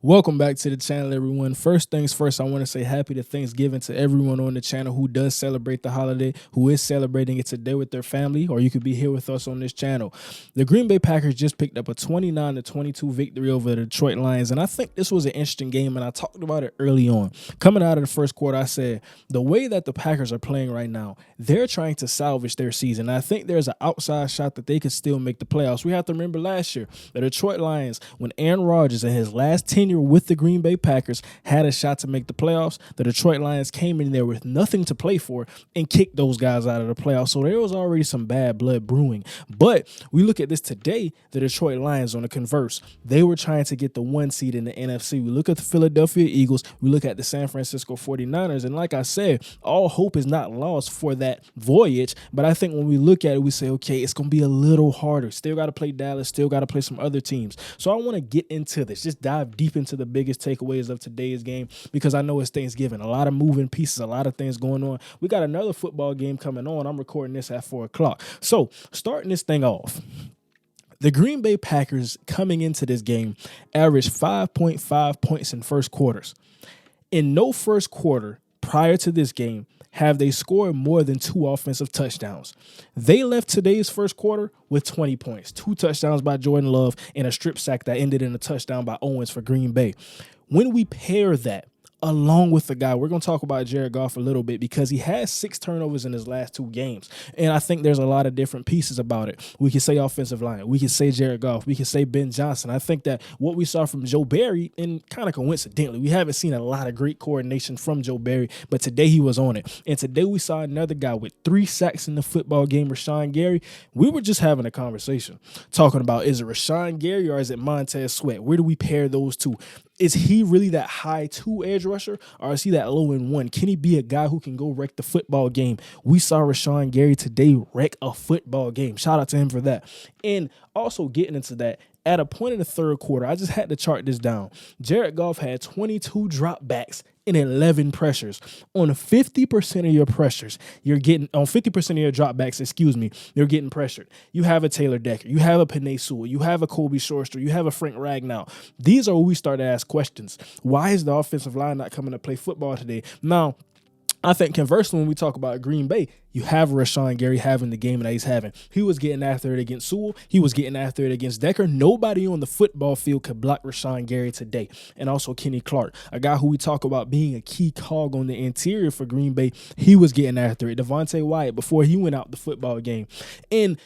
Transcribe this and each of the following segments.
Welcome back to the channel, everyone. First things first, I want to say happy Thanksgiving to everyone on the channel who does celebrate the holiday, who is celebrating it today with their family, or you could be here with us on this channel. The Green Bay Packers just picked up a 29-22 victory over the Detroit Lions, and I think this was an interesting game, and I talked about it early on. Coming out of the first quarter, I said, the way that the Packers are playing right now, they're trying to salvage their season. I think there's an outside shot that they could still make the playoffs. We have to remember last year, the Detroit Lions, when Aaron Rodgers in his last tenure with the Green Bay Packers had a shot to make the playoffs, the Detroit Lions came in there with nothing to play for and kicked those guys out of the playoffs. So there was already some bad blood brewing. But we look at this today, the Detroit Lions on the converse, they were trying to get the 1 seed in the NFC. We look at the Philadelphia Eagles, we look at the San Francisco 49ers, and like I said, all hope is not lost for that voyage. But I think when we look at it, we say, okay, it's going to be a little harder. Still got to play Dallas, still got to play some other teams. So I want to get into this, just dive deep into the biggest takeaways of today's game, because I know it's Thanksgiving, a lot of moving pieces, a lot of things going on. We got another football game coming on. I'm recording this at 4 o'clock. So starting this thing off, the Green Bay Packers coming into this game averaged 5.5 points in first quarters. In no first quarter prior to this game have they scored more than 2 offensive touchdowns. They left today's first quarter with 20 points, 2 touchdowns by Jordan Love and a strip sack that ended in a touchdown by Owens for Green Bay. When we pair that along with the guy, we're going to talk about Jared Goff a little bit, because he has 6 turnovers in his last 2 games. And I think there's a lot of different pieces about it. We can say offensive line. We can say Jared Goff. We can say Ben Johnson. I think that what we saw from Joe Barry, and kind of coincidentally, we haven't seen a lot of great coordination from Joe Barry, but today he was on it. And today we saw another guy with 3 sacks in the football game, Rashawn Gary. We were just having a conversation talking about, is it Rashawn Gary or is it Montez Sweat? Where do we pair those two? Is he really that high 2 edge rusher, or is he that low end 1? Can he be a guy who can go wreck the football game? We saw Rashawn Gary today wreck a football game. Shout out to him for that. And also getting into that, at a point in the third quarter, I just had to chart this down. Jared Goff had 22 dropbacks and 11 pressures. On 50% of your pressures, you're getting, on 50% of your dropbacks, you're getting pressured. You have a Taylor Decker, you have a Penei Sewell, you have a Kobe Shorster, you have a Frank Ragnow. These are where we start to ask questions. Why is the offensive line not coming to play football today? Now, I think conversely, when we talk about Green Bay, you have Rashawn Gary having the game that he's having. He was getting after it against Sewell. He was getting after it against Decker. Nobody on the football field could block Rashawn Gary today. And also Kenny Clark, a guy who we talk about being a key cog on the interior for Green Bay. He was getting after it. Devontae Wyatt, before he went out the football game. And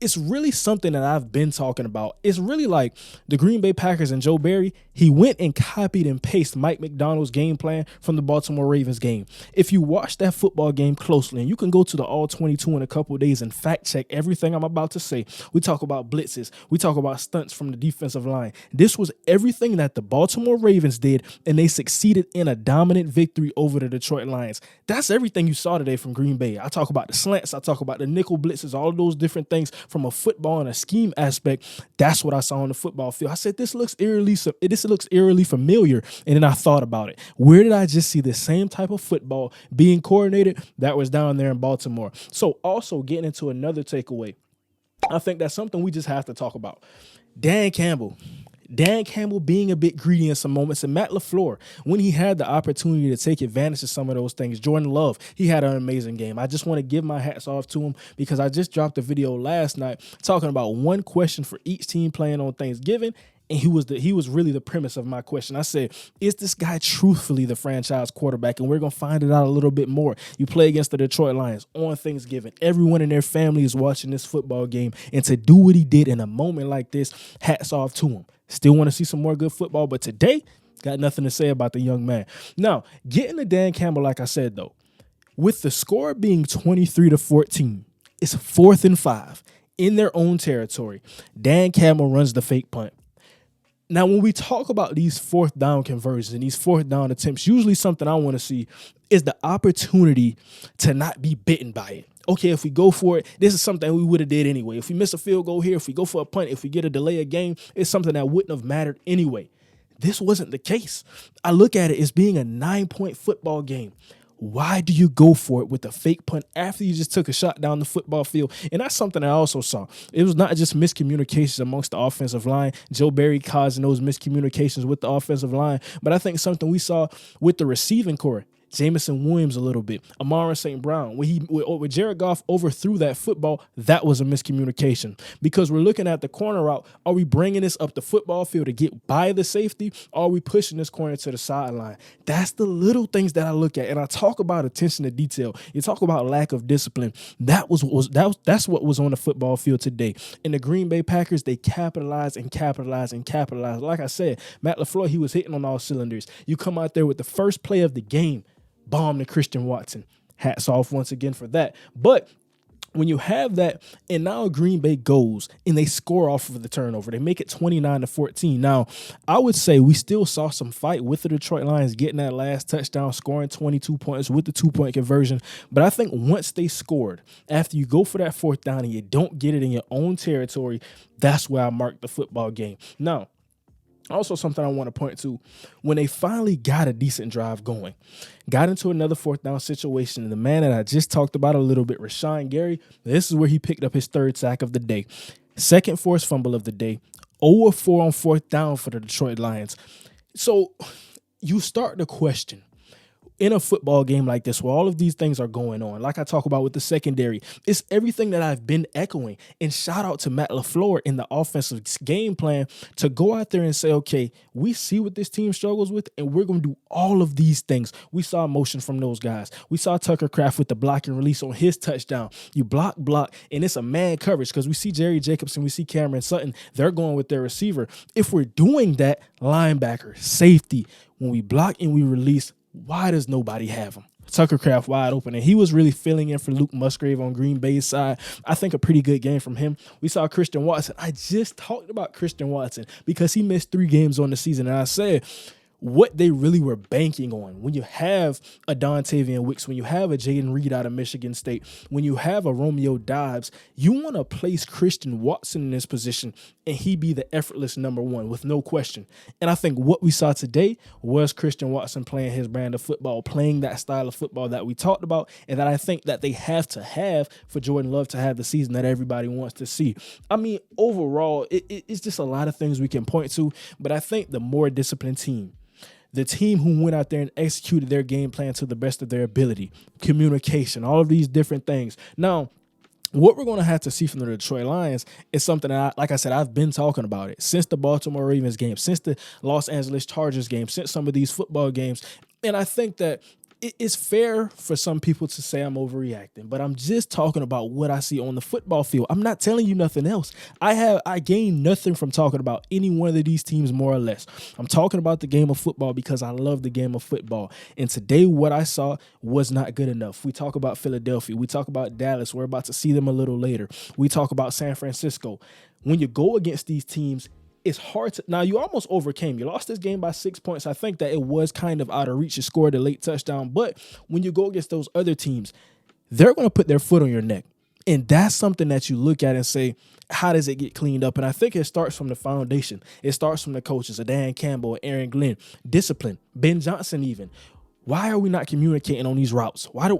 it's really something that I've been talking about. It's really like the Green Bay Packers and Joe Barry, he went and copied and pasted Mike McDonald's game plan from the Baltimore Ravens game. If you watch that football game closely, and you can go to the All 22 in a couple of days and fact check everything I'm about to say. We talk about blitzes. We talk about stunts from the defensive line. This was everything that the Baltimore Ravens did, and they succeeded in a dominant victory over the Detroit Lions. That's everything you saw today from Green Bay. I talk about the slants. I talk about the nickel blitzes, all of those different things from a football and a scheme aspect. That's what I saw on the football field. I said, this looks eerily familiar. And then I thought about it. Where did I just see the same type of football being coordinated? That was down there in Baltimore. So also getting into another takeaway, I think that's something we just have to talk about. Dan Campbell being a bit greedy in some moments, and Matt LaFleur, when he had the opportunity to take advantage of some of those things. Jordan Love, he had an amazing game. I just want to give my hats off to him, because I just dropped a video last night talking about one question for each team playing on Thanksgiving. And he was really the premise of my question. I said, is this guy truthfully the franchise quarterback? And we're going to find it out a little bit more. You play against the Detroit Lions on Thanksgiving. Everyone in their family is watching this football game. And to do what he did in a moment like this, hats off to him. Still want to see some more good football, but today, got nothing to say about the young man. Now, getting to Dan Campbell, like I said, though, with the score being 23-14, it's 4th and 5 in their own territory. Dan Campbell runs the fake punt. Now, when we talk about these 4th down conversions and these 4th down attempts, usually something I want to see is the opportunity to not be bitten by it. Okay, if we go for it, this is something we would have did anyway. If we miss a field goal here, if we go for a punt, if we get a delay of game, it's something that wouldn't have mattered anyway. This wasn't the case. I look at it as being a 9-point football game. Why do you go for it with a fake punt after you just took a shot down the football field? And that's something I also saw. It was not just miscommunications amongst the offensive line, Joe Barry causing those miscommunications with the offensive line, but I think something we saw with the receiving core. Jamison Williams a little bit, Amon-Ra St. Brown. When Jared Goff overthrew that football, that was a miscommunication because we're looking at the corner route. Are we bringing this up the football field to get by the safety? Or are we pushing this corner to the sideline? That's the little things that I look at, and I talk about attention to detail. You talk about lack of discipline. That's what was on the football field today. And the Green Bay Packers, they capitalized and capitalized and capitalized. Like I said, Matt LaFleur, he was hitting on all cylinders. You come out there with the first play of the game, bomb to Christian Watson. Hats off once again for that. But when you have that, and now Green Bay goes and they score off of the turnover, they make it 29-14. Now, I would say we still saw some fight with the Detroit Lions getting that last touchdown, scoring 22 points with the 2-point conversion. But I think once they scored, after you go for that fourth down and you don't get it in your own territory, that's where I marked the football game. Now, also something I want to point to, when they finally got a decent drive going, got into another fourth down situation, and the man that I just talked about a little bit, Rashawn Gary, this is where he picked up his third sack of the day. Second forced fumble of the day, 0-4 on fourth down for the Detroit Lions. So you start to question, in a football game like this where all of these things are going on, like I talk about with the secondary, it's everything that I've been echoing. And shout out to Matt LaFleur in the offensive game plan to go out there and say, okay, we see what this team struggles with, and we're going to do all of these things. We saw motion from those guys. We saw Tucker Kraft with the block and release on his touchdown. You block, and it's a man coverage because we see Jerry Jacobson, we see Cameron Sutton. They're going with their receiver. If we're doing that, linebacker, safety, when we block and we release, why does nobody have him? Tucker Kraft wide open, and he was really filling in for Luke Musgrave on Green Bay's side. I think a pretty good game from him. We saw Christian Watson. I just talked about Christian Watson because he missed 3 games on the season, and I said what they really were banking on. When you have a Dontavian Wicks, when you have a Jaden Reed out of Michigan State, when you have a Romeo Dobbs, you want to place Christian Watson in this position and he be the effortless number one with no question. And I think what we saw today was Christian Watson playing his brand of football, playing that style of football that we talked about and that I think that they have to have for Jordan Love to have the season that everybody wants to see. I mean, overall, it's just a lot of things we can point to, but I think the more disciplined team, the team who went out there and executed their game plan to the best of their ability, communication, all of these different things. Now, what we're going to have to see from the Detroit Lions is something that, like I said, I've been talking about it since the Baltimore Ravens game, since the Los Angeles Chargers game, since some of these football games. And I think that it's fair for some people to say I'm overreacting, but I'm just talking about what I see on the football field. I'm not telling you nothing else. I gain nothing from talking about any one of these teams more or less. I'm talking about the game of football because I love the game of football. And today what I saw was not good enough. We talk about Philadelphia. We talk about Dallas. We're about to see them a little later. We talk about San Francisco. When you go against these teams, it's hard to. Now, you almost overcame. You lost this game by 6 points. I think that it was kind of out of reach. You scored a late touchdown. But when you go against those other teams, they're going to put their foot on your neck. And that's something that you look at and say, how does it get cleaned up? And I think it starts from the foundation. It starts from the coaches, Dan Campbell, Aaron Glenn, discipline, Ben Johnson even. Why are we not communicating on these routes? Why do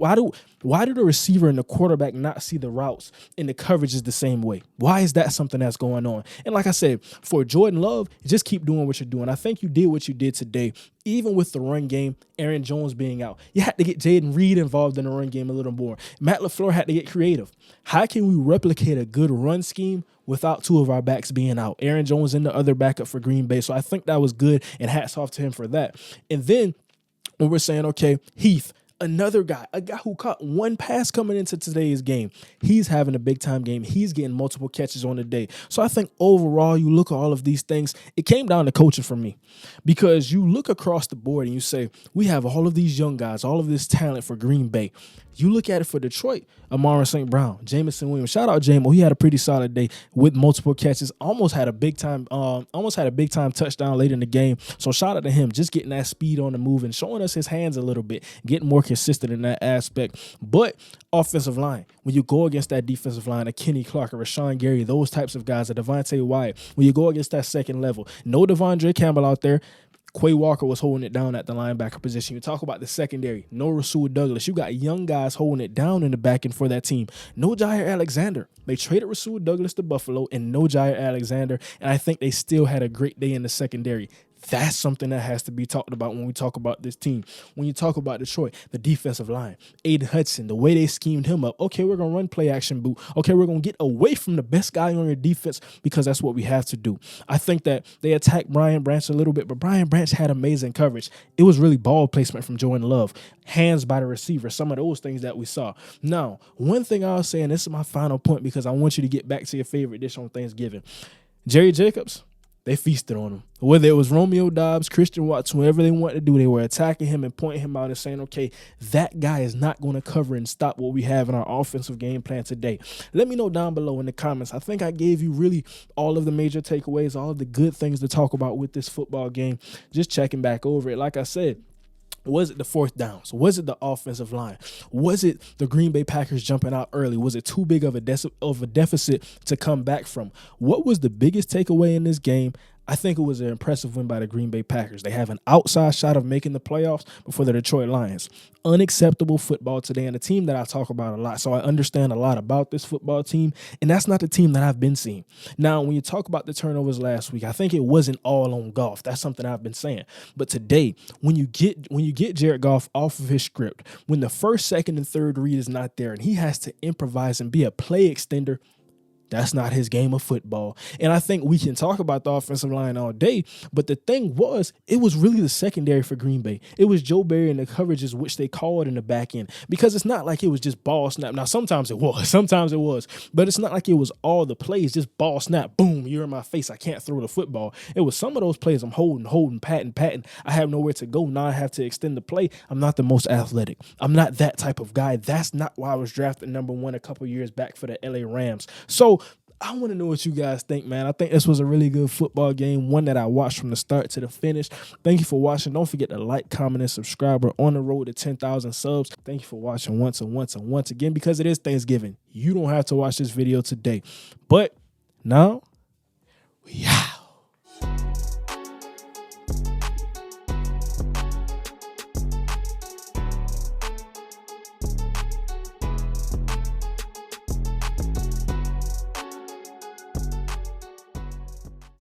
the receiver and the quarterback not see the routes and the coverage is the same way? Why is that something that's going on? And like I said, for Jordan Love, just keep doing what you're doing. I think you did what you did today, even with the run game, Aaron Jones being out. You had to get Jaden Reed involved in the run game a little more. Matt LaFleur had to get creative. How can we replicate a good run scheme without 2 of our backs being out? Aaron Jones in the other backup for Green Bay. So I think that was good, and hats off to him for that. And then when we're saying, okay, Heath, another guy, a guy who caught 1 pass coming into today's game. He's having a big-time game. He's getting multiple catches on the day. So I think overall, you look at all of these things, it came down to coaching for me because you look across the board and you say, we have all of these young guys, all of this talent for Green Bay. You look at it for Detroit, Amon-Ra St. Brown, Jamison Williams. Shout out Jamo. He had a pretty solid day with multiple catches. Almost had a big time touchdown late in the game. So shout out to him, just getting that speed on the move and showing us his hands a little bit, getting more consistent in that aspect. But offensive line, when you go against that defensive line, a Kenny Clark, a Rashawn Gary, those types of guys, a Devontae Wyatt, when you go against that second level, no Devondre Campbell out there. Quay Walker was holding it down at the linebacker position. You talk about the secondary, no Rasul Douglas. You got young guys holding it down in the back end for that team. No Jair Alexander. They traded Rasul Douglas to Buffalo and no Jair Alexander, and I think they still had a great day in the secondary. That's something that has to be talked about when we talk about this team. When you talk about Detroit, the defensive line, Aiden Hudson, the way they schemed him up. Okay, we're going to run play action boot. Okay, we're going to get away from the best guy on your defense because that's what we have to do. I think that they attacked Brian Branch a little bit, but Brian Branch had amazing coverage. It was really ball placement from Jordan Love, hands by the receiver, some of those things that we saw. Now, one thing I'll say, and this is my final point because I want you to get back to your favorite dish on Thanksgiving. Jerry Jacobs, they feasted on him. Whether it was Romeo Doubs, Christian Watts, whatever they wanted to do, they were attacking him and pointing him out and saying, okay, that guy is not going to cover and stop what we have in our offensive game plan today. Let me know down below in the comments. I think I gave you really all of the major takeaways, all of the good things to talk about with this football game. Just checking back over it. Like I said, was it the fourth downs? Was it the offensive line? Was it the Green Bay Packers jumping out early? Was it too big of a deficit to come back from? What was the biggest takeaway in this game? I think it was an impressive win by the Green Bay Packers. They have an outside shot of making the playoffs before the Detroit Lions. Unacceptable football today, and a team that I talk about a lot, so I understand a lot about this football team, and that's not the team that I've been seeing. Now, when you talk about the turnovers last week, I think it wasn't all on Goff. That's something I've been saying. But today, when you get Jared Goff off of his script, when the first, second, and third read is not there, and he has to improvise and be a play extender, that's not his game of football. And I think we can talk about the offensive line all day, but the thing was, it was really the secondary for Green Bay. It was Joe Barry and the coverages, which they called in the back end, because it's not like it was just ball snap. Now, sometimes it was, but it's not like it was all the plays, just ball snap, boom, you're in my face, I can't throw the football. It was some of those plays I'm holding, patting. I have nowhere to go. Now I have to extend the play. I'm not the most athletic. I'm not that type of guy. That's not why I was drafted number 1 a couple years back for the LA Rams. So I want to know what you guys think, man. I think this was a really good football game, one that I watched from the start to the finish. Thank you for watching. Don't forget to like, comment, and subscribe. We're on the road to 10,000 subs. Thank you for watching once again, because it is Thanksgiving. You don't have to watch this video today. But now, we out.